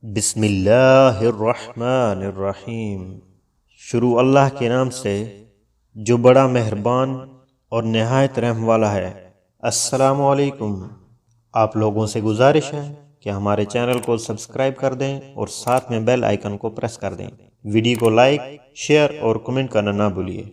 بسم اللہ الرحمن الرحیم۔ شروع اللہ کے نام سے جو بڑا مہربان اور نہایت رحم والا ہے۔ السلام علیکم۔ آپ لوگوں سے گزارش ہے کہ ہمارے چینل کو سبسکرائب کر دیں اور ساتھ میں بیل آئیکن کو پریس کر دیں۔ ویڈیو کو لائک، شیئر اور کمنٹ کرنا نہ بھولیے۔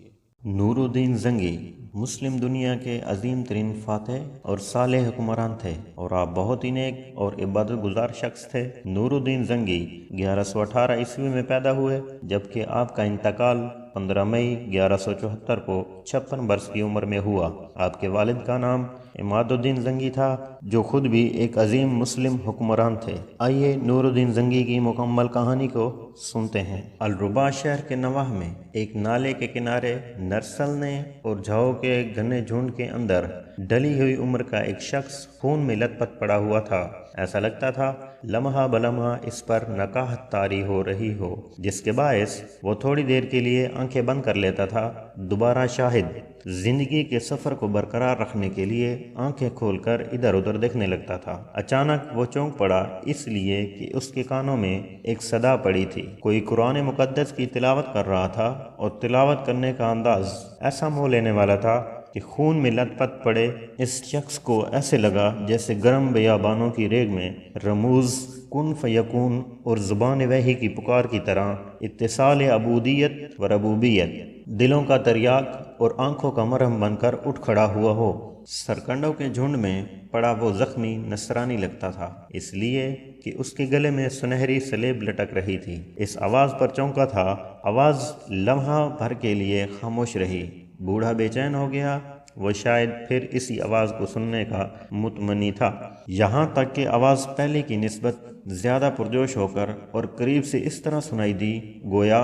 نور الدین زنگی مسلم دنیا کے عظیم ترین فاتح اور صالح حکمران تھے اور آپ بہت ہی نیک اور عبادت گزار شخص تھے۔ نور الدین زنگی 1118 عیسوی میں پیدا ہوئے جبکہ آپ کا انتقال 15 مئی 1174 کو 56 برس کی عمر میں ہوا۔ آپ کے والد کا نام عماد الدین زنگی تھا جو خود بھی ایک عظیم مسلم حکمران تھے۔ آئیے نور الدین زنگی کی مکمل کہانی کو سنتے ہیں۔ الرباع شہر کے نواح میں ایک نالے کے کنارے نرسلنے اور جھاؤ کے گھنے جھنڈ کے اندر ڈلی ہوئی عمر کا ایک شخص خون میں لت پت پڑا ہوا تھا۔ ایسا لگتا تھا لمحہ بلمحہ اس پر نکاحت طاری ہو رہی ہو، جس کے باعث وہ تھوڑی دیر کے لیے آنکھیں بند کر لیتا تھا، دوبارہ شاہد زندگی کے سفر کو برقرار رکھنے کے لیے آنکھیں کھول کر ادھر ادھر دیکھنے لگتا تھا۔ اچانک وہ چونک پڑا اس لیے کہ اس کے کانوں میں ایک صدا پڑی تھی۔ کوئی قرآن مقدس کی تلاوت کر رہا تھا اور تلاوت کرنے کا انداز ایسا موہ لینے والا تھا کہ خون میں لت پت پڑے اس شخص کو ایسے لگا جیسے گرم بیابانوں کی ریگ میں رموز کن فیکون اور زبان وحی کی پکار کی طرح اتصال عبودیت و ربوبیت دلوں کا تریاق اور آنکھوں کا مرہم بن کر اٹھ کھڑا ہوا ہو۔ سرکنڈوں کے جھنڈ میں پڑا وہ زخمی نصرانی لگتا تھا، اس لیے کہ اس کے گلے میں سنہری سلیب لٹک رہی تھی۔ اس آواز پر چونکا تھا۔ آواز لمحہ بھر کے لیے خاموش رہی۔ بوڑھا بے چین ہو گیا، وہ شاید پھر اسی آواز کو سننے کا متمنی تھا، یہاں تک کہ آواز پہلے کی نسبت زیادہ پرجوش ہو کر اور قریب سے اس طرح سنائی دی گویا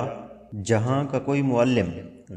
جہاں کا کوئی معلم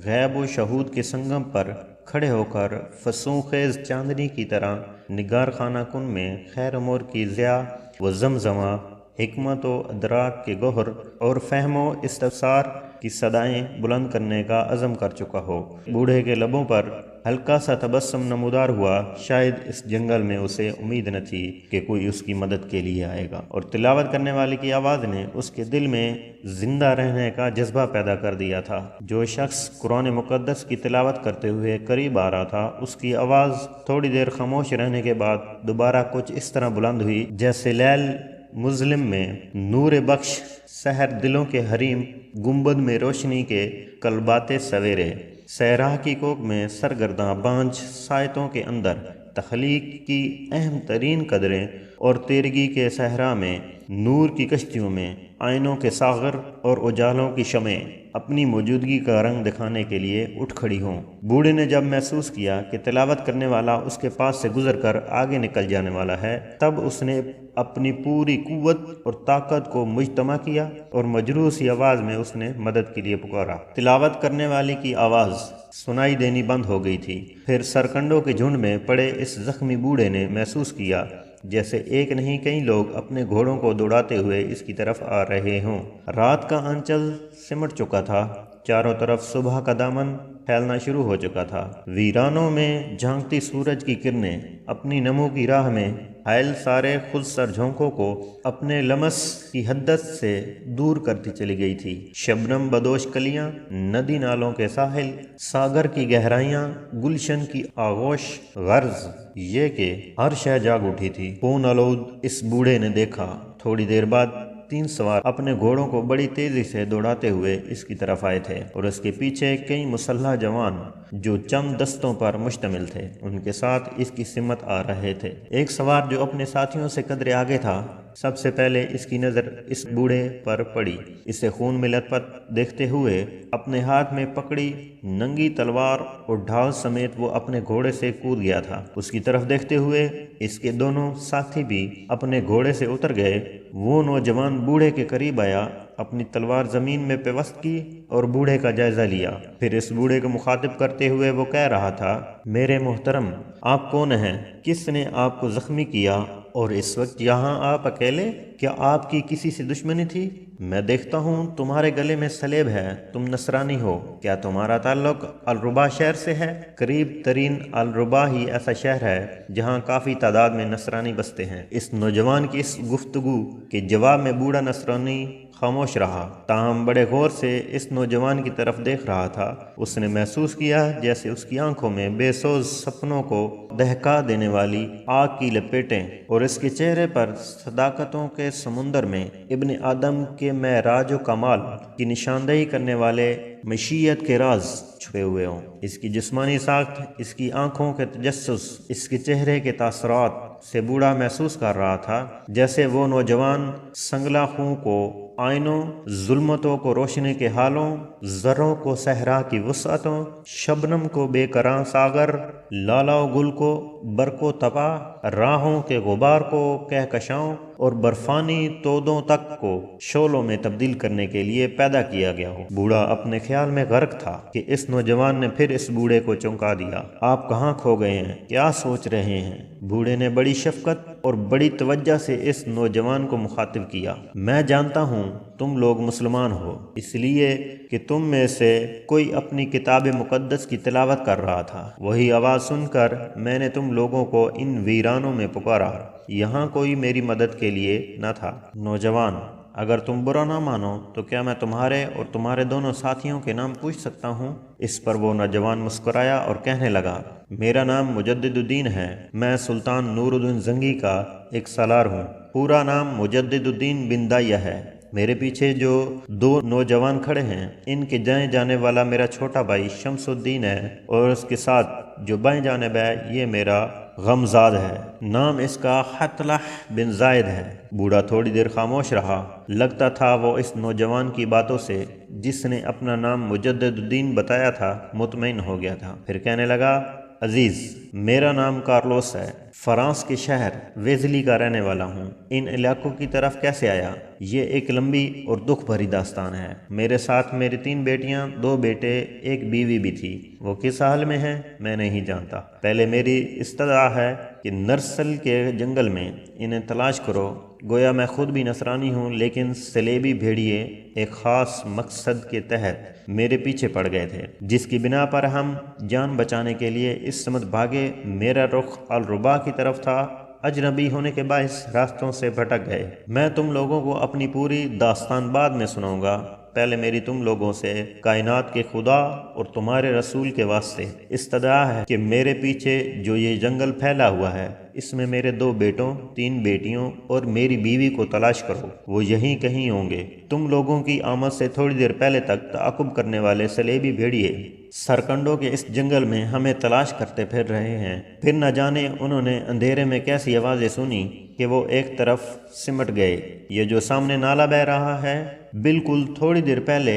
غیب و شہود کے سنگم پر کھڑے ہو کر فسوں خیز چاندنی کی طرح نگار خانہ کن میں خیر امور کی ضیاء و زمزمہ حکمت و ادراک کے گوہر اور فہم و استفسار کی صدائیں بلند کرنے کا عزم کر چکا ہو۔ بوڑھے کے لبوں پر ہلکا سا تبسم نمودار ہوا، شاید اس جنگل میں اسے امید نہ تھی کہ کوئی اس کی مدد کے لیے آئے گا، اور تلاوت کرنے والے کی آواز نے اس کے دل میں زندہ رہنے کا جذبہ پیدا کر دیا تھا۔ جو شخص قرآن مقدس کی تلاوت کرتے ہوئے قریب آ رہا تھا، اس کی آواز تھوڑی دیر خاموش رہنے کے بعد دوبارہ کچھ اس طرح بلند ہوئی جیسے لیل مظلم میں نور بخش سحر دلوں کے حریم گنبد میں روشنی کے کلبات سویرے، صحرا کی کوک میں سرگرداں بانجھ سایتوں کے اندر تخلیق کی اہم ترین قدریں، اور تیرگی کے صحرا میں نور کی کشتیوں میں آئینوں کے ساغر اور اجالوں کی شمعیں اپنی موجودگی کا رنگ دکھانے کے لیے اٹھ کھڑی ہوں۔ بوڑھے نے جب محسوس کیا کہ تلاوت کرنے والا اس کے پاس سے گزر کر آگے نکل جانے والا ہے، تب اس نے اپنی پوری قوت اور طاقت کو مجتمع کیا اور مجروح سی آواز میں اس نے مدد کے لیے پکارا۔ تلاوت کرنے والے کی آواز سنائی دینی بند ہو گئی تھی۔ پھر سرکنڈوں کے جھنڈ میں پڑے اس زخمی بوڑھے نے محسوس کیا جیسے ایک نہیں کئی لوگ اپنے گھوڑوں کو دوڑاتے ہوئے اس کی طرف آ رہے ہوں۔ رات کا آنچل سمٹ چکا تھا، چاروں طرف صبح کا دامن پھیلنا شروع ہو چکا تھا۔ ویرانوں میں جھانکتی سورج کی کرنیں اپنی نمو کی راہ میں حائل سارے خود سر جھونکوں کو اپنے لمس کی حدت سے دور کرتی چلی گئی تھی۔ شبنم بدوش کلیاں، ندی نالوں کے ساحل، ساگر کی گہرائیاں، گلشن کی آغوش، غرض یہ کہ ہر شے جاگ اٹھی تھی۔ خون آلود اس بوڑھے نے دیکھا۔ تھوڑی دیر بعد 3 سوار اپنے گھوڑوں کو بڑی تیزی سے دوڑاتے ہوئے اس کی طرف آئے تھے اور اس کے پیچھے کئی مسلح جوان جو چند دستوں پر مشتمل تھے ان کے ساتھ اس کی سمت آ رہے تھے۔ ایک سوار جو اپنے ساتھیوں سے قدرے آگے تھا، سب سے پہلے اس کی نظر اس بوڑھے پر پڑی۔ اسے خون میں لت پت دیکھتے ہوئے اپنے ہاتھ میں پکڑی ننگی تلوار اور ڈھال سمیت وہ اپنے گھوڑے سے کود گیا تھا۔ اس کی طرف دیکھتے ہوئے اس کے دونوں ساتھی بھی اپنے گھوڑے سے اتر گئے۔ وہ نوجوان بوڑھے کے قریب آیا، اپنی تلوار زمین میں پیوست کی اور بوڑھے کا جائزہ لیا۔ پھر اس بوڑھے کو مخاطب کرتے ہوئے وہ کہہ رہا تھا، میرے محترم، آپ کون ہیں؟ کس نے آپ کو زخمی کیا؟ اور اس وقت یہاں آپ اکیلے؟ کیا آپ کی کسی سے دشمنی تھی؟ میں دیکھتا ہوں تمہارے گلے میں سلیب ہے، تم نصرانی ہو، کیا تمہارا تعلق الربا شہر سے ہے؟ قریب ترین الربا ہی ایسا شہر ہے جہاں کافی تعداد میں نصرانی بستے ہیں۔ اس نوجوان کی اس گفتگو کے جواب میں بوڑھا نصرانی خاموش رہا، تاہم بڑے غور سے اس نوجوان کی طرف دیکھ رہا تھا۔ اس نے محسوس کیا جیسے اس کی آنکھوں میں بے سوز سپنوں کو دہکا دینے والی آگ کی لپیٹیں اور اس کے چہرے پر صداقتوں کے سمندر میں ابن آدم کے معراج و کمال کی نشاندہی کرنے والے مشیت کے راز چھپے ہوئے ہوں۔ اس کی جسمانی ساخت، اس کی آنکھوں کے تجسس، اس کے چہرے کے تاثرات سے بوڑھا محسوس کر رہا تھا جیسے وہ نوجوان سنگلا خوں کو آئینوں، ظلمتوں کو روشنی کے حالوں، ذروں کو صحرا کی وسعتوں، شبنم کو بے کراں ساغر، لالا و گل کو برق و تپا، راہوں کے غبار کو کہکشاؤں اور برفانی تودوں تک کو شعلوں میں تبدیل کرنے کے لیے پیدا کیا گیا ہو۔ بوڑھا اپنے خیال میں غرق تھا کہ اس نوجوان نے پھر اس بوڑھے کو چونکا دیا۔ آپ کہاں کھو گئے ہیں؟ کیا سوچ رہے ہیں؟ بوڑھے نے بڑی شفقت اور بڑی توجہ سے اس نوجوان کو مخاطب کیا۔ میں جانتا ہوں تم لوگ مسلمان ہو، اس لیے کہ تم میں سے کوئی اپنی کتاب مقدس کی تلاوت کر رہا تھا۔ وہی آواز سن کر میں نے تم لوگوں کو ان ویرانوں میں پکارا، یہاں کوئی میری مدد کے لیے نہ تھا۔ نوجوان: اگر تم برا نہ مانو تو کیا میں تمہارے اور تمہارے دونوں ساتھیوں کے نام پوچھ سکتا ہوں؟ اس پر وہ نوجوان مسکرایا اور کہنے لگا، میرا نام مجدد الدین ہے، میں سلطان نور الدین زنگی کا ایک سالار ہوں۔ پورا نام مجدد الدین بن دایہ ہے۔ میرے پیچھے جو دو نوجوان کھڑے ہیں ان کے دائیں جانے والا میرا چھوٹا بھائی شمس الدین ہے اور اس کے ساتھ جو بائیں جانب ہے یہ میرا غمزاد ہے، نام اس کا حتلح بن زائد ہے۔ بوڑھا تھوڑی دیر خاموش رہا، لگتا تھا وہ اس نوجوان کی باتوں سے جس نے اپنا نام مجدد الدین بتایا تھا مطمئن ہو گیا تھا۔ پھر کہنے لگا، عزیز، میرا نام کارلوس ہے، فرانس کے شہر ویزلی کا رہنے والا ہوں۔ ان علاقوں کی طرف کیسے آیا؟ یہ ایک لمبی اور دکھ بھری داستان ہے۔ میرے ساتھ میری 3 بیٹیاں، 2 بیٹے، 1 بیوی بھی تھی۔ وہ کس حال میں ہیں میں نہیں جانتا۔ پہلے میری استدعا ہے کہ نرسل کے جنگل میں انہیں تلاش کرو۔ گویا میں خود بھی نصرانی ہوں، لیکن سلیبی بھیڑیے ایک خاص مقصد کے تحت میرے پیچھے پڑ گئے تھے، جس کی بنا پر ہم جان بچانے کے لیے اس سمت بھاگے۔ میرا رخ الربا کی طرف تھا، اجنبی ہونے کے باعث راستوں سے بھٹک گئے۔ میں تم لوگوں کو اپنی پوری داستان بعد میں سناؤں گا، پہلے میری تم لوگوں سے کائنات کے خدا اور تمہارے رسول کے واسطے استدعا ہے کہ میرے پیچھے جو یہ جنگل پھیلا ہوا ہے اس میں میرے 2 بیٹوں، 3 بیٹیوں اور میری بیوی کو تلاش کرو۔ وہ یہیں کہیں ہوں گے۔ تم لوگوں کی آمد سے تھوڑی دیر پہلے تک تعاقب کرنے والے سلیبی بھیڑیے سرکنڈوں کے اس جنگل میں ہمیں تلاش کرتے پھر رہے ہیں۔ پھر نہ جانے انہوں نے اندھیرے میں کیسی آوازیں سنی کہ وہ ایک طرف سمٹ گئے۔ یہ جو سامنے نالا بہہ رہا ہے، بالکل تھوڑی دیر پہلے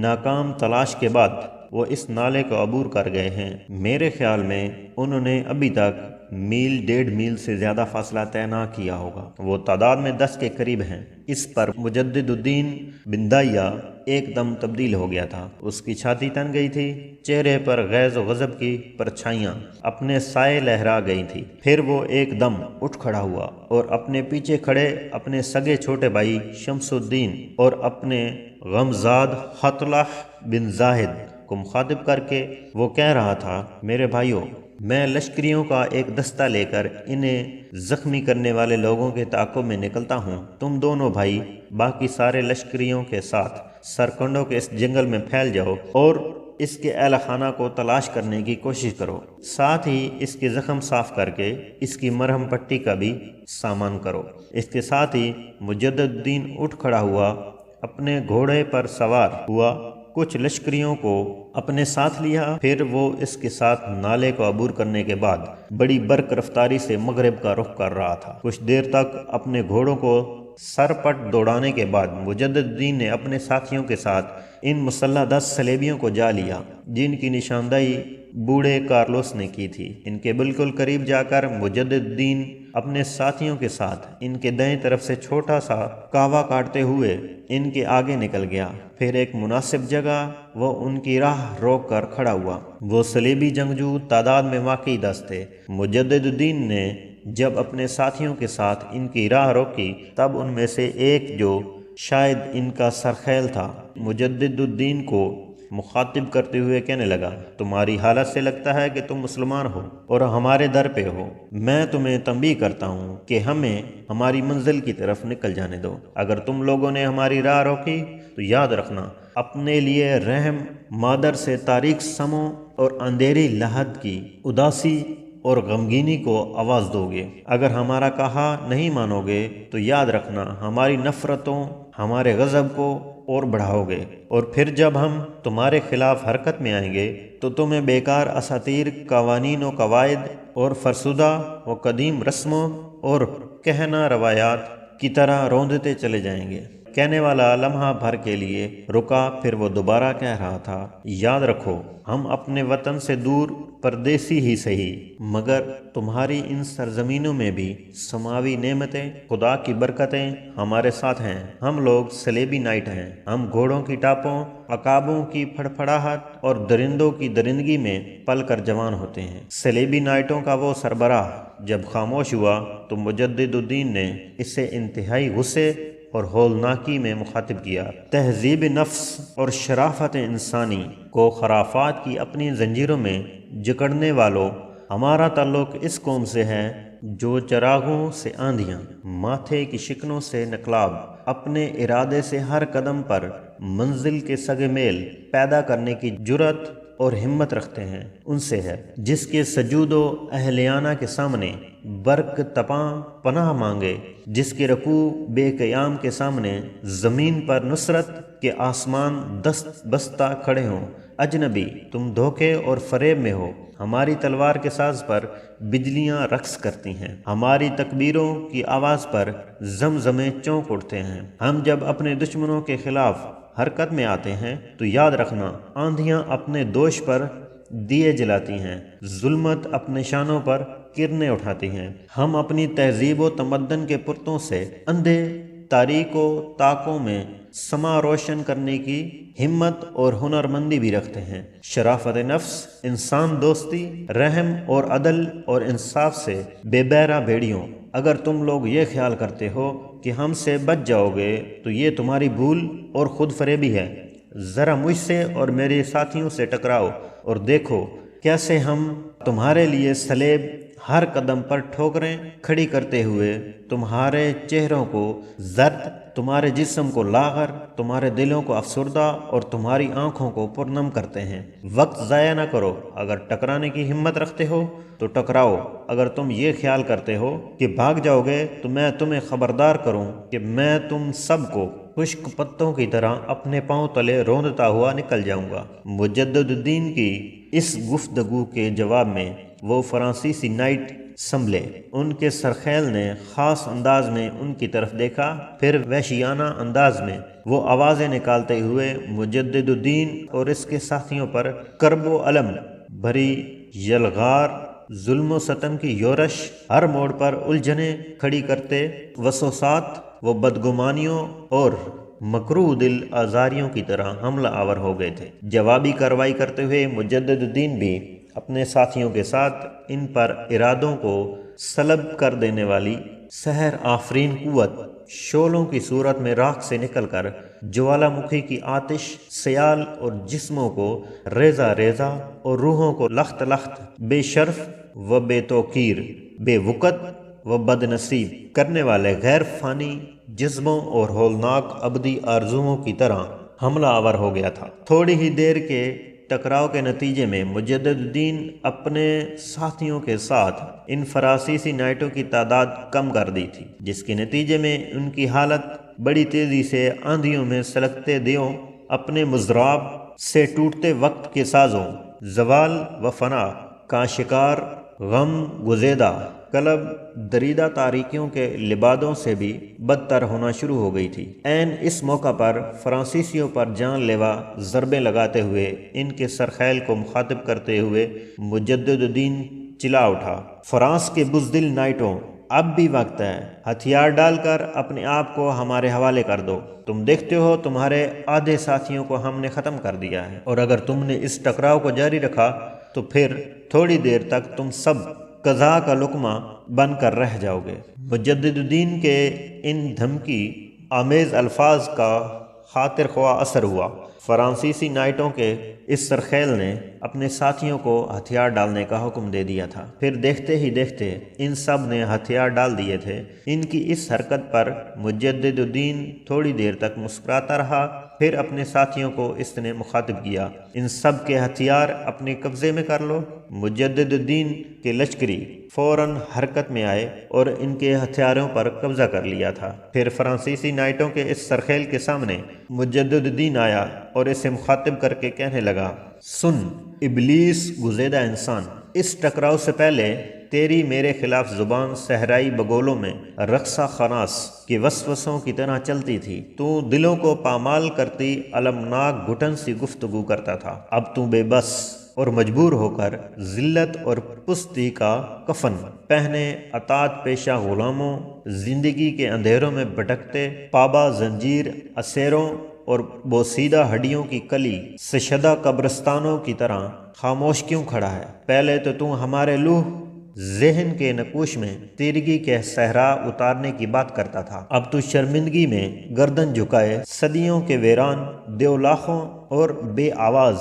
ناکام تلاش کے بعد وہ اس نالے کو عبور کر گئے ہیں۔ میرے خیال میں انہوں نے ابھی تک میل 1.5 میل سے زیادہ فاصلہ طے نہ کیا ہوگا۔ وہ تعداد میں 10 کے قریب ہیں۔ اس پر مجدد الدین بن دایہ ایک دم تبدیل ہو گیا تھا۔ اس کی چھاتی تن گئی تھی، چہرے پر غیظ و غضب کی پرچھائیاں اپنے سائے لہرا گئی تھی۔ پھر وہ ایک دم اٹھ کھڑا ہوا اور اپنے پیچھے کھڑے اپنے سگے چھوٹے بھائی شمس الدین اور اپنے غمزاد حتلح بن زاہد کو مخاطب کر کے وہ کہہ رہا تھا، میرے بھائیوں، میں لشکریوں کا ایک دستہ لے کر انہیں زخمی کرنے والے لوگوں کے تعاقب میں نکلتا ہوں۔ تم دونوں بھائی باقی سارے لشکریوں کے ساتھ سرکنڈوں کے اس جنگل میں پھیل جاؤ اور اس کے اہل خانہ کو تلاش کرنے کی کوشش کرو، ساتھ ہی اس کے زخم صاف کر کے اس کی مرہم پٹی کا بھی سامان کرو۔ اس کے ساتھ ہی مجدد الدین اٹھ کھڑا ہوا، اپنے گھوڑے پر سوار ہوا، کچھ لشکریوں کو اپنے ساتھ لیا۔ پھر وہ اس کے ساتھ نالے کو عبور کرنے کے بعد بڑی برق رفتاری سے مغرب کا رخ کر رہا تھا۔ کچھ دیر تک اپنے گھوڑوں کو سر پٹ دوڑانے کے بعد مجدد الدین نے اپنے ساتھیوں کے ساتھ ان مسلح 10 سلیبیوں کو جا لیا جن کی نشاندہی بوڑھے کارلوس نے کی تھی۔ ان کے بالکل قریب جا کر مجدد الدین اپنے ساتھیوں کے ساتھ ان کے دائیں طرف سے چھوٹا سا کاوا کاٹتے ہوئے ان کے آگے نکل گیا۔ پھر ایک مناسب جگہ وہ ان کی راہ روک کر کھڑا ہوا۔ وہ صلیبی جنگجو تعداد میں واقعی 10 تھے۔ مجدد الدین نے جب اپنے ساتھیوں کے ساتھ ان کی راہ روکی تب ان میں سے ایک جو شاید ان کا سرخیل تھا۔ مجدد الدین کو مخاطب کرتے ہوئے کہنے لگا، تمہاری حالت سے لگتا ہے کہ تم مسلمان ہو اور ہمارے در پہ ہو۔ میں تمہیں تنبیہ کرتا ہوں کہ ہمیں ہماری منزل کی طرف نکل جانے دو۔ اگر تم لوگوں نے ہماری راہ روکی تو یاد رکھنا اپنے لیے رحم مادر سے تاریک سموں اور اندھیری لحد کی اداسی اور غمگینی کو آواز دو گے۔ اگر ہمارا کہا نہیں مانو گے تو یاد رکھنا ہماری نفرتوں ہمارے غضب کو اور بڑھاؤ گے، اور پھر جب ہم تمہارے خلاف حرکت میں آئیں گے تو تمہیں بیکار اساطیر، قوانین و قواعد اور فرسودہ و قدیم رسموں اور کہنا روایات کی طرح روندتے چلے جائیں گے۔ کہنے والا لمحہ بھر کے لیے رکا، پھر وہ دوبارہ کہہ رہا تھا، یاد رکھو ہم اپنے وطن سے دور پردیسی ہی سہی، مگر تمہاری ان سرزمینوں میں بھی سماوی نعمتیں، خدا کی برکتیں ہمارے ساتھ ہیں۔ ہم لوگ سلیبی نائٹ ہیں، ہم گھوڑوں کی ٹاپوں، عقابوں کی پھڑپھڑاہٹ اور درندوں کی درندگی میں پل کر جوان ہوتے ہیں۔ سلیبی نائٹوں کا وہ سربراہ جب خاموش ہوا تو مجدد الدین نے اسے انتہائی غصے اور ہولناکی میں مخاطب کیا۔ تہذیب نفس اور شرافت انسانی کو خرافات کی اپنی زنجیروں میں جکڑنے والوں، ہمارا تعلق اس قوم سے ہے جو چراغوں سے آندھیاں، ماتھے کی شکنوں سے نقلاب، اپنے ارادے سے ہر قدم پر منزل کے سگے میل پیدا کرنے کی جرأت اور ہمت رکھتے ہیں، ان سے ہے جس کے سجود و اہلیانہ کے سامنے برق تپاں پناہ مانگے، جس کے رکوع بے قیام کے سامنے زمین پر نصرت کے آسمان دست بستہ کھڑے ہوں۔ اجنبی تم دھوکے اور فریب میں ہو، ہماری تلوار کے ساز پر بجلیاں رقص کرتی ہیں، ہماری تکبیروں کی آواز پر زمزمیں چونک اٹھتے ہیں۔ ہم جب اپنے دشمنوں کے خلاف حرکت میں آتے ہیں تو یاد رکھنا آندھیاں اپنے دوش پر دیے جلاتی ہیں، ظلمت اپنے شانوں پر کرنیں اٹھاتی ہیں۔ ہم اپنی تہذیب و تمدن کے پرتوں سے اندھے تاریک و طاقوں میں سما روشن کرنے کی ہمت اور ہنرمندی بھی رکھتے ہیں۔ شرافت نفس، انسان دوستی، رحم اور عدل اور انصاف سے بے بہرہ بھیڑیوں، اگر تم لوگ یہ خیال کرتے ہو کہ ہم سے بچ جاؤ گے تو یہ تمہاری بھول اور خود فریبی ہے۔ ذرا مجھ سے اور میرے ساتھیوں سے ٹکراؤ اور دیکھو کیسے ہم تمہارے لیے سلیب ہر قدم پر ٹھوکریں کھڑی کرتے ہوئے تمہارے چہروں کو زرد، تمہارے جسم کو لاغر، تمہارے دلوں کو افسردہ اور تمہاری آنکھوں کو پرنم کرتے ہیں۔ وقت ضائع نہ کرو، اگر ٹکرانے کی ہمت رکھتے ہو تو ٹکراؤ، اگر تم یہ خیال کرتے ہو کہ بھاگ جاؤ گے تو میں تمہیں خبردار کروں کہ میں تم سب کو خشک پتوں کی طرح اپنے پاؤں تلے روندتا ہوا نکل جاؤں گا۔ مجدد الدین کی اس گفتگو کے جواب میں وہ فرانسیسی نائٹ سنبھلے۔ ان کے سرخیل نے خاص انداز میں ان کی طرف دیکھا، پھر وحشیانہ انداز میں وہ آوازیں نکالتے ہوئے مجدد الدین اور اس کے ساتھیوں پر کرب و الم بھری یلغار، ظلم و ستم کی یورش، ہر موڑ پر الجھنیں کھڑی کرتے وسوسات و بدگمانیوں اور مکروہ دل آزاریوں کی طرح حملہ آور ہو گئے تھے۔ جوابی کارروائی کرتے ہوئے مجدد الدین بھی اپنے ساتھیوں کے ساتھ ان پر ارادوں کو سلب کر دینے والی سحر آفرین قوت، شعلوں کی صورت میں راکھ سے نکل کر جوالا مکھی کی آتش، سیال اور جسموں کو ریزہ ریزہ اور روحوں کو لخت لخت، بے شرف و بے توقیر، بے وقت و بد نصیب کرنے والے غیر فانی جذبوں اور ہولناک ابدی آرزوؤں کی طرح حملہ آور ہو گیا تھا۔ تھوڑی ہی دیر کے ٹکراؤ کے نتیجے میں مجدد الدین اپنے ساتھیوں کے ساتھ ان فرانسیسی نائٹوں کی تعداد کم کر دی تھی، جس کے نتیجے میں ان کی حالت بڑی تیزی سے آندھیوں میں سلگتے دیوں، اپنے مضراب سے ٹوٹتے وقت کے سازوں، زوال و فنا کا شکار، غم گزیدہ قلب دریدہ تاریکیوں کے لبادوں سے بھی بدتر ہونا شروع ہو گئی تھی۔ عین اس موقع پر فرانسیسیوں پر جان لیوا ضربیں لگاتے ہوئے ان کے سرخیل کو مخاطب کرتے ہوئے مجدد الدین چلا اٹھا، فرانس کے بزدل نائٹوں، اب بھی وقت ہے، ہتھیار ڈال کر اپنے آپ کو ہمارے حوالے کر دو۔ تم دیکھتے ہو تمہارے آدھے ساتھیوں کو ہم نے ختم کر دیا ہے، اور اگر تم نے اس ٹکراؤ کو جاری رکھا تو پھر تھوڑی دیر تک تم سب قضاء کا لقمہ بن کر رہ جاؤ گے۔ مجدد الدین کے ان دھمکی آمیز الفاظ کا خاطر خواہ اثر ہوا۔ فرانسیسی نائٹوں کے اس سرخیل نے اپنے ساتھیوں کو ہتھیار ڈالنے کا حکم دے دیا تھا۔ پھر دیکھتے ہی دیکھتے ان سب نے ہتھیار ڈال دیے تھے۔ ان کی اس حرکت پر مجدد الدین تھوڑی دیر تک مسکراتا رہا، پھر اپنے ساتھیوں کو اس نے مخاطب کیا، ان سب کے ہتھیار اپنے قبضے میں کر لو۔ مجدد الدین کے لشکری فوراً حرکت میں آئے اور ان کے ہتھیاروں پر قبضہ کر لیا تھا۔ پھر فرانسیسی نائٹوں کے اس سرخیل کے سامنے مجدد الدین آیا اور اسے مخاطب کر کے کہنے لگا، سن ابلیس گزیدہ انسان، اس ٹکراؤ سے پہلے تیری میرے خلاف زبان صحرائی بگولوں میں رقصہ خناس کے وسوسوں کی طرح چلتی تھی۔ تو دلوں کو پامال کرتی المناک گھٹن سی گفتگو کرتا تھا۔ اب تو بے بس اور مجبور ہو کر ذلت اور پستی کا کفن پہنے اطاعت پیشہ غلاموں، زندگی کے اندھیروں میں بھٹکتے پابا زنجیر اسیروں اور بوسیدہ ہڈیوں کی کلی سشدہ قبرستانوں کی طرح خاموش کیوں کھڑا ہے؟ پہلے تو ہمارے لوح ذہن کے نقوش میں تیرگی کے صحرا اتارنے کی بات کرتا تھا، اب تو شرمندگی میں گردن جھکائے صدیوں کے ویران دیولاخوں اور بے آواز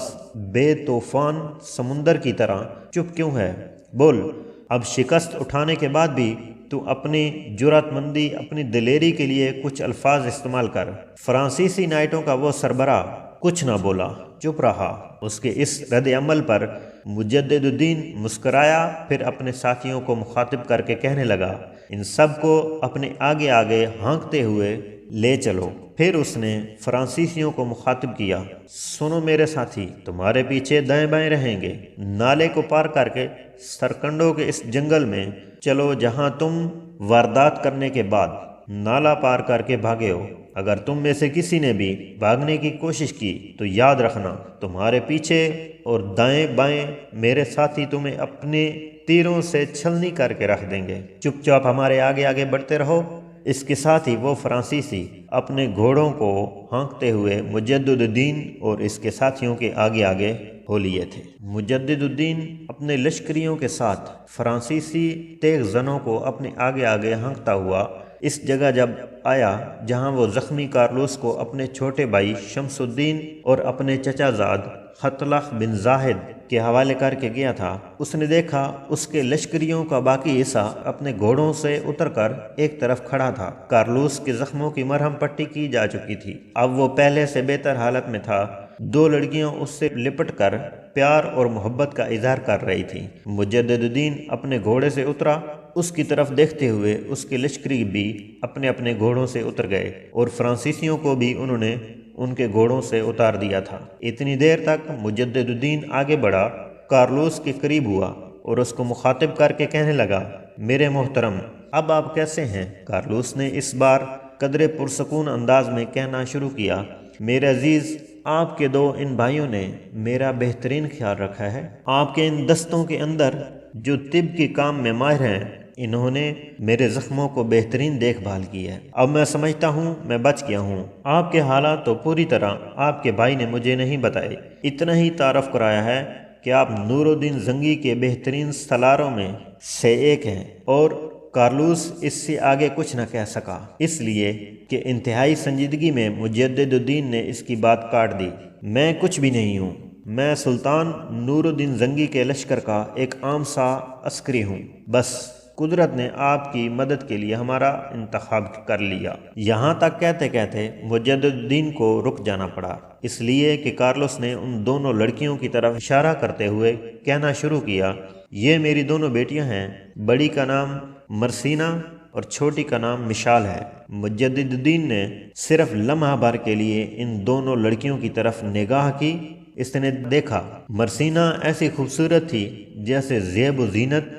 بے طوفان سمندر کی طرح چپ کیوں ہے؟ بول، اب شکست اٹھانے کے بعد بھی تو اپنی جرات مندی، اپنی دلیری کے لیے کچھ الفاظ استعمال کر۔ فرانسیسی نائٹوں کا وہ سربراہ کچھ نہ بولا، چپ رہا۔ اس کے اس رد عمل پر مجدد الدین مسکرایا، پھر اپنے ساتھیوں کو مخاطب کر کے کہنے لگا، ان سب کو اپنے آگے آگے ہانکتے ہوئے لے چلو۔ پھر اس نے فرانسیسیوں کو مخاطب کیا، سنو میرے ساتھی، تمہارے پیچھے دائیں بائیں رہیں گے، نالے کو پار کر کے سرکنڈوں کے اس جنگل میں چلو جہاں تم واردات کرنے کے بعد نالا پار کر کے بھاگے ہو۔ اگر تم میں سے کسی نے بھی بھاگنے کی کوشش کی تو یاد رکھنا، تمہارے پیچھے اور دائیں بائیں میرے ساتھی تمہیں اپنے تیروں سے چھلنی کر کے رکھ دیں گے۔ چپ چاپ ہمارے آگے آگے بڑھتے رہو۔ اس کے ساتھ ہی وہ فرانسیسی اپنے گھوڑوں کو ہانکتے ہوئے مجدد الدین اور اس کے ساتھیوں کے آگے آگے ہو لیے تھے۔ مجدد الدین اپنے لشکریوں کے ساتھ فرانسیسی تیغ زنوں کو اپنے آگے آگے ہانکتا ہوا اس جگہ جب آیا جہاں وہ زخمی کارلوس کو اپنے چھوٹے بھائی شمس الدین اور اپنے چچا زاد خطلخ بن زاہد کے حوالے کر کے گیا تھا، اس نے دیکھا اس کے لشکریوں کا باقی حصہ اپنے گھوڑوں سے اتر کر ایک طرف کھڑا تھا۔ کارلوس کے زخموں کی مرہم پٹی کی جا چکی تھی، اب وہ پہلے سے بہتر حالت میں تھا۔ دو لڑکیاں اس سے لپٹ کر پیار اور محبت کا اظہار کر رہی تھیں۔ مجدد الدین اپنے گھوڑے سے اترا، اس کی طرف دیکھتے ہوئے اس کے لشکری بھی اپنے اپنے گھوڑوں سے اتر گئے اور فرانسیسیوں کو بھی انہوں نے ان کے گھوڑوں سے اتار دیا تھا۔ اتنی دیر تک مجدد الدین آگے بڑھا، کارلوس کے قریب ہوا اور اس کو مخاطب کر کے کہنے لگا، میرے محترم، اب آپ کیسے ہیں؟ کارلوس نے اس بار قدرے پرسکون انداز میں کہنا شروع کیا، میرے عزیز، آپ کے دو ان بھائیوں نے میرا بہترین خیال رکھا ہے۔ آپ کے ان دستوں کے اندر جو طب کے کام میں ماہر ہیں، انہوں نے میرے زخموں کو بہترین دیکھ بھال کی ہے۔ اب میں سمجھتا ہوں میں بچ گیا ہوں۔ آپ کے حالات تو پوری طرح آپ کے بھائی نے مجھے نہیں بتائے، اتنا ہی تعارف کرایا ہے کہ آپ نور الدین زنگی کے بہترین سالاروں میں سے ایک ہیں، اور کارلوس اس سے آگے کچھ نہ کہہ سکا، اس لیے کہ انتہائی سنجیدگی میں مجدد الدین نے اس کی بات کاٹ دی، میں کچھ بھی نہیں ہوں، میں سلطان نور الدین زنگی کے لشکر کا ایک عام سا عسکری ہوں، بس قدرت نے آپ کی مدد کے لیے ہمارا انتخاب کر لیا۔ یہاں تک کہتے کہتے مجدد الدین کو رک جانا پڑا، اس لیے کہ کارلوس نے ان دونوں لڑکیوں کی طرف اشارہ کرتے ہوئے کہنا شروع کیا، یہ میری دونوں بیٹیاں ہیں، بڑی کا نام مرسینہ اور چھوٹی کا نام مشال ہے۔ مجدد الدین نے صرف لمحہ بھر کے لیے ان دونوں لڑکیوں کی طرف نگاہ کی۔ اس نے دیکھا مرسینہ ایسی خوبصورت تھی جیسے زیب و زینت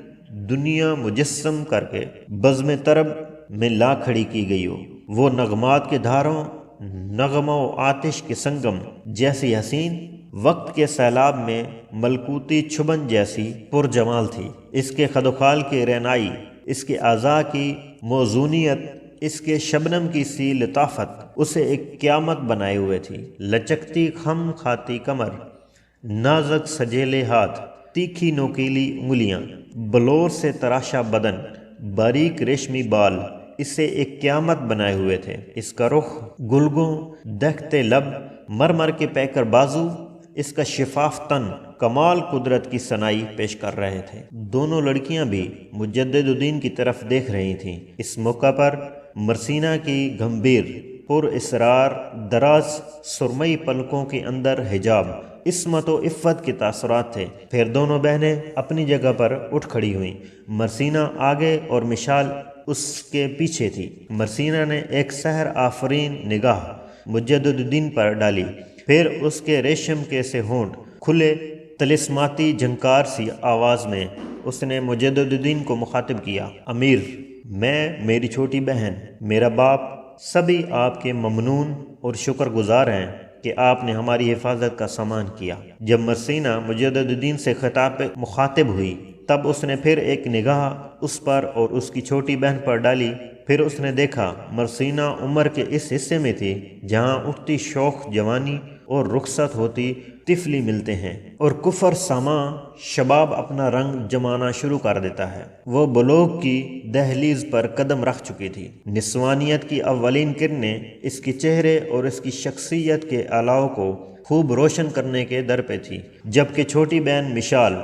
دنیا مجسم کر کے بزم طرب میں لا کھڑی کی گئی ہو، وہ نغمات کے دھاروں، نغمہ و آتش کے سنگم جیسی حسین، وقت کے سیلاب میں ملکوتی چھبن جیسی پرجمال تھی۔ اس کے خد و خال کی رعنائی، اس کے اعضاء کی موزونیت، اس کے شبنم کی سی لطافت اسے ایک قیامت بنائے ہوئے تھی۔ لچکتی خم کھاتی کمر، نازک سجیلے ہاتھ، تیکھی نوکیلی انگلیاں، بلور سے تراشا بدن، باریک ریشمی بال، اسے ایک قیامت بنائے ہوئے تھے۔ اس کا رخ گلگوں، دہتے لب، مرمر کے پیکر بازو، اس کا شفاف تن کمال قدرت کی صنائی پیش کر رہے تھے۔ دونوں لڑکیاں بھی مجدد الدین کی طرف دیکھ رہی تھیں۔ اس موقع پر مرسینہ کی گمبھیر پر اسرار دراز سرمئی پلکوں کے اندر حجاب، عصمت و عفت کے تاثرات تھے۔ پھر دونوں بہنیں اپنی جگہ پر اٹھ کھڑی ہوئیں۔ مرسینہ آگے اور مشال اس کے پیچھے تھی۔ مرسینہ نے ایک سحر آفرین نگاہ مجدد الدین پر ڈالی، پھر اس کے ریشم کے سے ہونٹ کھلے، طلسماتی جھنکار سی آواز میں اس نے مجدد الدین کو مخاطب کیا، امیر، میں، میری چھوٹی بہن، میرا باپ، سبھی آپ کے ممنون اور شکر گزار ہیں کہ آپ نے ہماری حفاظت کا سامان کیا۔ جب مرسینہ مجدد الدین سے مخاطب ہوئی تب اس نے پھر ایک نگاہ اس پر اور اس کی چھوٹی بہن پر ڈالی۔ پھر اس نے دیکھا مرسینہ عمر کے اس حصے میں تھی جہاں اٹھتی شوخ جوانی اور رخصت ہوتی طفلی ملتے ہیں اور کفر ساما شباب اپنا رنگ جمانا شروع کر دیتا ہے۔ وہ بلوغ کی دہلیز پر قدم رکھ چکی تھی۔ نسوانیت کی اولین کرنیں اس کے چہرے اور اس کی شخصیت کے آلاؤ کو خوب روشن کرنے کے در پہ تھی، جبکہ چھوٹی بہن مشال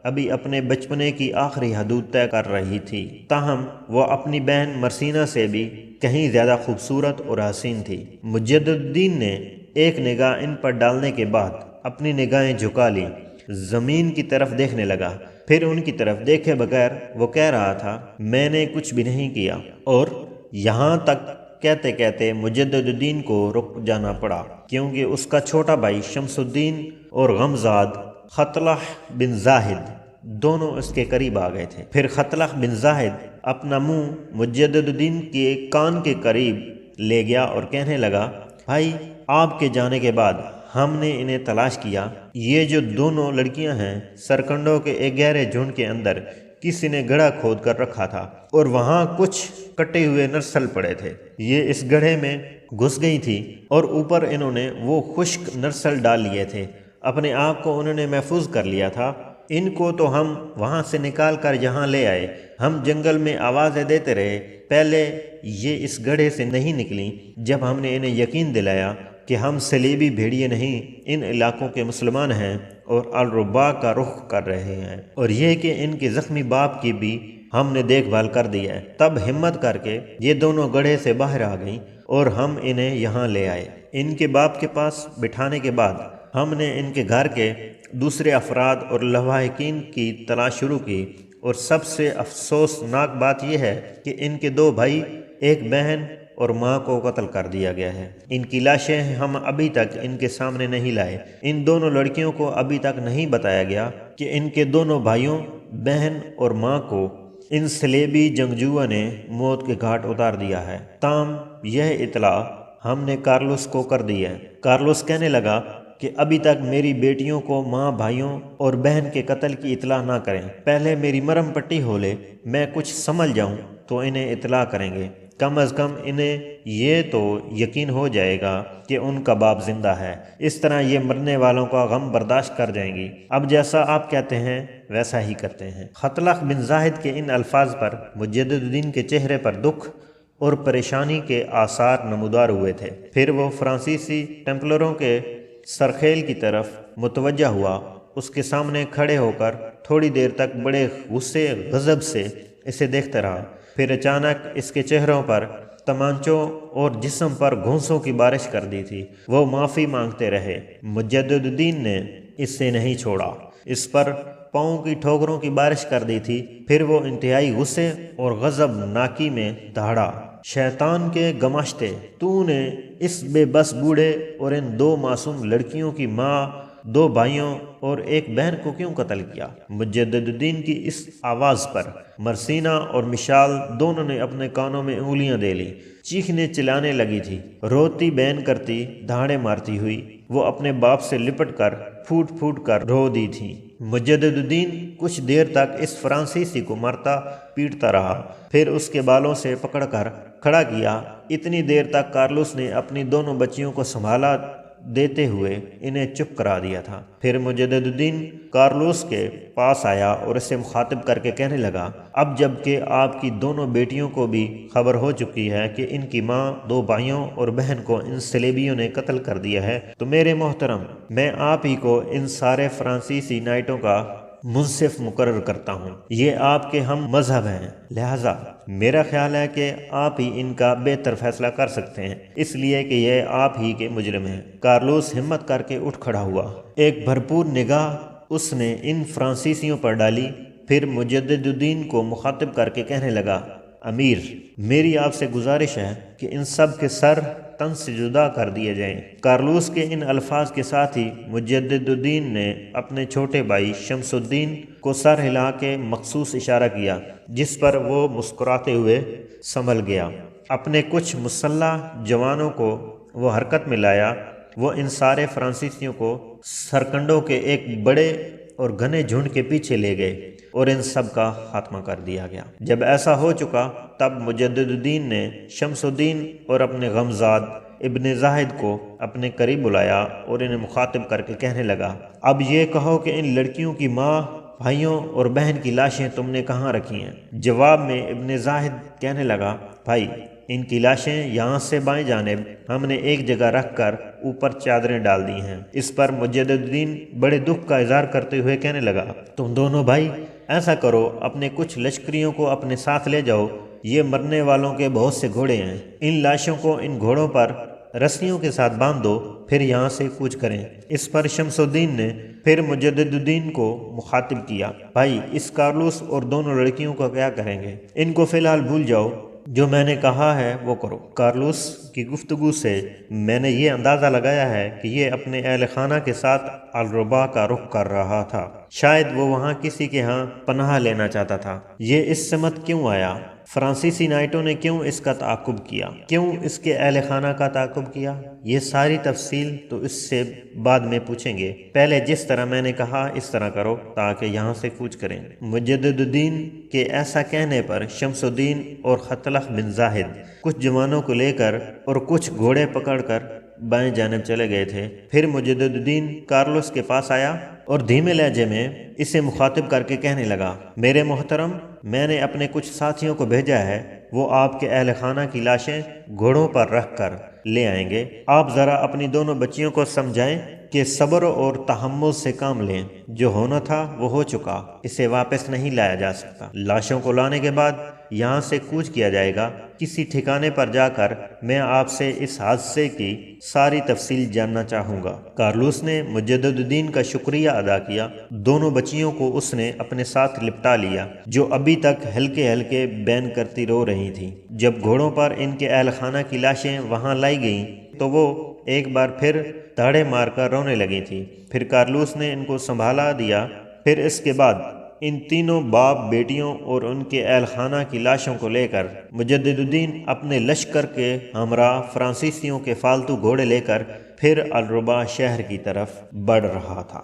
ابھی اپنے بچپنے کی آخری حدود طے کر رہی تھی۔ تاہم وہ اپنی بہن مرسینہ سے بھی کہیں زیادہ خوبصورت اور حسین تھی۔ مجدد الدین نے ایک نگاہ ان پر ڈالنے کے بعد اپنی نگاہیں جھکا لی، زمین کی طرف دیکھنے لگا۔ پھر ان کی طرف دیکھے بغیر وہ کہہ رہا تھا، میں نے کچھ بھی نہیں کیا، اور یہاں تک کہتے کہتے مجدد الدین کو رک جانا پڑا، کیونکہ اس کا چھوٹا بھائی شمس الدین اور غمزاد خطلح بن زاہد دونوں اس کے قریب آ گئے تھے۔ پھر خطلح بن زاہد اپنا منہ مجدد الدین کے کان کے قریب لے گیا اور کہنے لگا، بھائی، آپ کے جانے کے بعد ہم نے انہیں تلاش کیا۔ یہ جو دونوں لڑکیاں ہیں، سرکنڈوں کے ایک گہرے جھنڈ کے اندر کسی نے گڑھا کھود کر رکھا تھا اور وہاں کچھ کٹے ہوئے نرسل پڑے تھے۔ یہ اس گڑھے میں گھس گئی تھی اور اوپر انہوں نے وہ خشک نرسل ڈال لیے تھے۔ اپنے آپ کو انہوں نے محفوظ کر لیا تھا۔ ان کو تو ہم وہاں سے نکال کر یہاں لے آئے۔ ہم جنگل میں آوازیں دیتے رہے، پہلے یہ اس گڑھے سے نہیں نکلیں جب ہم نے انہیں یقین دلایا کہ ہم صلیبی بھیڑیے نہیں، ان علاقوں کے مسلمان ہیں اور الربا کا رخ کر رہے ہیں، اور یہ کہ ان کے زخمی باپ کی بھی ہم نے دیکھ بھال کر دی ہے۔ تب ہمت کر کے یہ دونوں گڑھے سے باہر آ گئیں اور ہم انہیں یہاں لے آئے۔ ان کے باپ کے پاس بٹھانے کے بعد ہم نے ان کے گھر کے دوسرے افراد اور لواحقین کی تلاش شروع کی، اور سب سے افسوسناک بات یہ ہے کہ ان کے 2 بھائی، ایک بہن اور ماں کو قتل کر دیا گیا ہے۔ ان کی لاشیں ہم ابھی تک ان کے سامنے نہیں لائے۔ ان دونوں لڑکیوں کو ابھی تک نہیں بتایا گیا کہ ان کے دونوں بھائیوں، بہن اور ماں کو ان صلیبی جنگجوؤں نے موت کے گھاٹ اتار دیا ہے۔ تاہم یہ اطلاع ہم نے کارلوس کو کر دی ہے۔ کارلوس کہنے لگا کہ ابھی تک میری بیٹیوں کو ماں، بھائیوں اور بہن کے قتل کی اطلاع نہ کریں۔ پہلے میری مرہم پٹی ہو لے، میں کچھ سمجھ جاؤں تو انہیں اطلاع کریں گے۔ کم از کم انہیں یہ تو یقین ہو جائے گا کہ ان کا باپ زندہ ہے۔ اس طرح یہ مرنے والوں کا غم برداشت کر جائیں گی۔ اب جیسا آپ کہتے ہیں ویسا ہی کرتے ہیں۔ خطلح بن زاہد کے ان الفاظ پر مجدد الدین کے چہرے پر دکھ اور پریشانی کے آثار نمودار ہوئے تھے۔ پھر وہ فرانسیسی ٹیمپلروں کے سرخیل کی طرف متوجہ ہوا۔ اس کے سامنے کھڑے ہو کر تھوڑی دیر تک بڑے غصے غضب سے اسے دیکھتا رہا۔ پھر اچانک اس کے چہروں پر تمانچوں اور جسم پر گھونسوں کی بارش کر دی تھی۔ وہ معافی مانگتے رہے۔ مجدد الدین نے اس سے نہیں چھوڑا، اس پر پاؤں کی ٹھوکروں کی بارش کر دی تھی۔ پھر وہ انتہائی غصے اور غضب ناکی میں دہاڑا، شیطان کے گماشتے، تو نے اس بے بس بوڑھے اور ان 2 معصوم لڑکیوں کی ماں، 2 بھائیوں اور ایک بہن کو کیوں قتل کیا؟ مجدد الدین کی اس آواز پر مرسینہ اور مشال دونوں نے اپنے کانوں میں انگلیاں دے لی، چیخنے چلانے لگی تھی۔ روتی بین کرتی، دہاڑے مارتی ہوئی وہ اپنے باپ سے لپٹ کر پھوٹ پھوٹ کر رو دی تھی۔ مجدد الدین کچھ دیر تک اس فرانسیسی کو مارتا پیٹتا رہا، پھر اس کے بالوں سے پکڑ کر کھڑا کیا۔ اتنی دیر تک کارلوس نے اپنی دونوں بچیوں کو سنبھالا دیتے ہوئے انہیں چپ کرا دیا تھا۔ پھر مجدد الدین کارلوس کے پاس آیا اور اسے مخاطب کر کے کہنے لگا، اب جب کہ آپ کی دونوں بیٹیوں کو بھی خبر ہو چکی ہے کہ ان کی ماں، 2 بھائیوں اور بہن کو ان صلیبیوں نے قتل کر دیا ہے، تو میرے محترم، میں آپ ہی کو ان سارے فرانسیسی نائٹوں کا منصف مقرر کرتا ہوں۔ یہ آپ کے ہم مذہب ہیں، لہٰذا میرا خیال ہے کہ آپ ہی ان کا بہتر فیصلہ کر سکتے ہیں، اس لیے کہ یہ آپ ہی کے مجرم ہیں۔ کارلوس ہمت کر کے اٹھ کھڑا ہوا، ایک بھرپور نگاہ اس نے ان فرانسیسیوں پر ڈالی، پھر مجدد الدین کو مخاطب کر کے کہنے لگا، امیر، میری آپ سے گزارش ہے کہ ان سب کے سر تن سے جدا کر دیے جائیں۔ کارلوس کے ان الفاظ کے ساتھ ہی مجدد الدین نے اپنے چھوٹے بھائی شمس الدین کو سر ہلا کے مخصوص اشارہ کیا، جس پر وہ مسکراتے ہوئے سنبھل گیا۔ اپنے کچھ مسلح جوانوں کو وہ حرکت میں لایا، وہ ان سارے فرانسیسیوں کو سرکنڈوں کے ایک بڑے اور گھنے جھنڈ کے پیچھے لے گئے اور ان سب کا خاتمہ کر دیا گیا۔ جب ایسا ہو چکا تب مجدد الدین نے شمس الدین اور اپنے غمزاد ابن زاہد کو اپنے قریب بلایا اور انہیں مخاطب کر کے کہنے لگا، اب یہ کہو کہ ان لڑکیوں کی ماں، بھائیوں اور بہن کی لاشیں تم نے کہاں رکھی ہیں؟ جواب میں ابن زاہد کہنے لگا، بھائی، ان کی لاشیں یہاں سے بائیں جانب ہم نے ایک جگہ رکھ کر اوپر چادریں ڈال دی ہیں۔ اس پر مجدد الدین بڑے دکھ کا اظہار کرتے ہوئے کہنے لگا، تم دونوں بھائی ایسا کرو، اپنے کچھ لشکریوں کو اپنے ساتھ لے جاؤ، یہ مرنے والوں کے بہت سے گھوڑے ہیں، ان لاشوں کو ان گھوڑوں پر رسیوں کے ساتھ باندھ دو، پھر یہاں سے کوچ کریں۔ اس پر شمس الدین نے پھر مجدد الدین کو مخاطب کیا، بھائی، اس کارلوس اور دونوں لڑکیوں کا کیا کریں گے؟ ان کو فی الحال بھول جاؤ، جو میں نے کہا ہے وہ کرو۔ کارلوس کی گفتگو سے میں نے یہ اندازہ لگایا ہے کہ یہ اپنے اہل خانہ کے ساتھ الربا کا رخ کر رہا تھا، شاید وہ وہاں کسی کے ہاں پناہ لینا چاہتا تھا۔ یہ اس سمت کیوں آیا؟ فرانسیسی نائٹوں نے کیوں اس کا تعاقب کیا؟ کیوں اس کے اہل خانہ کا تعاقب کیا؟ یہ ساری تفصیل تو اس سے بعد میں پوچھیں گے، پہلے جس طرح میں نے کہا اس طرح کرو تاکہ یہاں سے کوچ کریں۔ مجدد الدین کے ایسا کہنے پر شمس الدین اور خطلخ بن زاہد کچھ جوانوں کو لے کر اور کچھ گھوڑے پکڑ کر بائیں جانب چلے گئے تھے۔ پھر مجدد الدین کارلوس کے پاس آیا اور دھیمے لہجے میں اسے مخاطب کر کے کہنے لگا، میرے محترم، میں نے اپنے کچھ ساتھیوں کو بھیجا ہے، وہ آپ کے اہل خانہ کی لاشیں گھوڑوں پر رکھ کر لے آئیں گے۔ آپ ذرا اپنی دونوں بچیوں کو سمجھائیں کہ صبر اور تحمل سے کام لیں، جو ہونا تھا وہ ہو چکا، اسے واپس نہیں لایا جا سکتا۔ لاشوں کو لانے کے بعد یہاں سے کوچ کیا جائے گا۔ کسی ٹھکانے پر جا کر میں آپ سے اس حادثے کی ساری تفصیل جاننا چاہوں گا۔ کارلوس نے مجدد الدین کا شکریہ ادا کیا۔ دونوں بچیوں کو اس نے اپنے ساتھ لپٹا لیا، جو ابھی تک ہلکے ہلکے بین کرتی رو رہی تھیں۔ جب گھوڑوں پر ان کے اہل خانہ کی لاشیں وہاں لائی گئیں تو وہ ایک بار پھر داڑے مار کر رونے لگی تھی۔ پھر کارلوس نے ان کو سنبھالا دیا۔ پھر اس کے بعد ان تینوں باپ بیٹیوں اور ان کے اہل خانہ کی لاشوں کو لے کر مجدد الدین اپنے لشکر کے ہمراہ فرانسیسیوں کے فالتو گھوڑے لے کر پھر الربا شہر کی طرف بڑھ رہا تھا۔